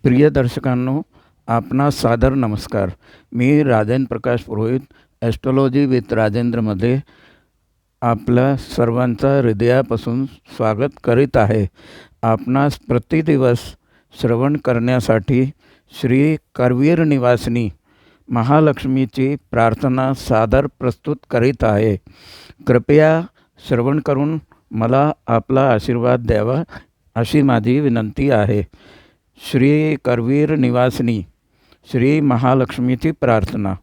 प्रिय दर्शकांनो, आपणास सादर नमस्कार. मी राजेंद्र प्रकाश पुरोहित, ॲस्ट्रॉलॉजी विथ राजेंद्रमध्ये आपल्या सर्वांचा हृदयापासून स्वागत करीत आहे. आपणास प्रतिदिवस श्रवण करण्यासाठी श्री करवीर निवासिनी महालक्ष्मीची प्रार्थना सादर प्रस्तुत करीत आहे. कृपया श्रवण करून मला आपला आशीर्वाद द्यावा अशी माझी विनंती आहे. श्री करवीर निवासिनी श्री महालक्ष्मीची प्रार्थना.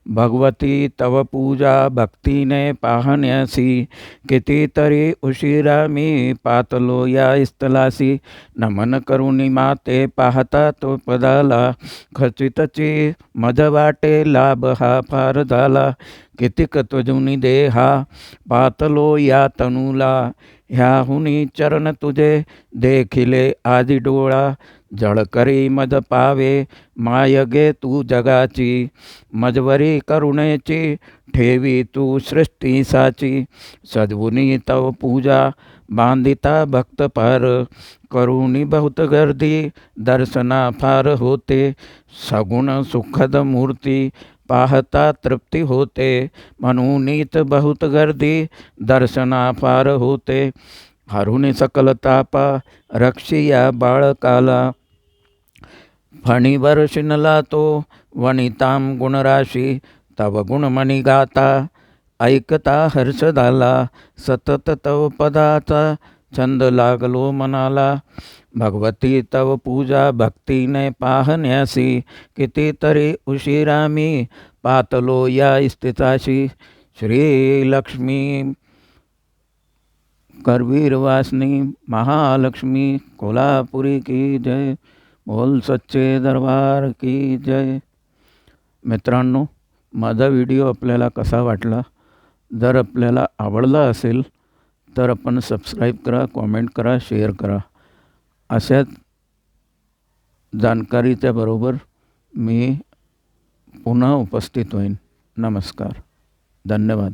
भगवती तव पूजा भक्तीने पाहण्यासी, कितीतरी उशिरा मी पातलो या स्थलासी. नमन करुणी माते पाहता तो पदाला, खचितची मज वाटे लाभ हा फार झाला. कितीक तुझुनी देहा पातलो या तनूला, ह्याहुनी चरण तुझे देखिले आजी डोळा. जळ करी मज पावे माय गे तू जगाची, मजवरी करुणेची ठेवी तू सृष्टी साची. सद्गुणी तव पूजा बांधिता भक्त पार, करुणी बहुत गर्दी दर्शना फार होते. सगुण सुखद मूर्ती पाहता तृप्ती होते, म्हणूनीच बहुत गर्दी दर्शना फार होते. हरुणी सकल तापा रक्षिया बाळकाला, फणीवर शिनला तो वनिताम गुणराशी. तव गुणमणी गाता ऐकता हर्ष झाला, सतत तव पदाचा छंद लागलो मनाला. भगवती तव पूजा भक्तीने पाहण्यासी, कितीतरी उशिरा मी पातलो या स्थिताशी. श्री लक्ष्मी करवीरवासिनी महालक्ष्मी कोल्हापुरी की जय. बोल सच्चे दरबार की जय. मित्रांनो, माझा व्हिडिओ आपल्याला कसा वाटला? जर आपल्याला आवडला असेल तर आपण सबस्क्राईब करा, कॉमेंट करा, शेअर करा. अशाच जाणकारीच्या बरोबर मी पुन्हा उपस्थित होईन. नमस्कार. धन्यवाद.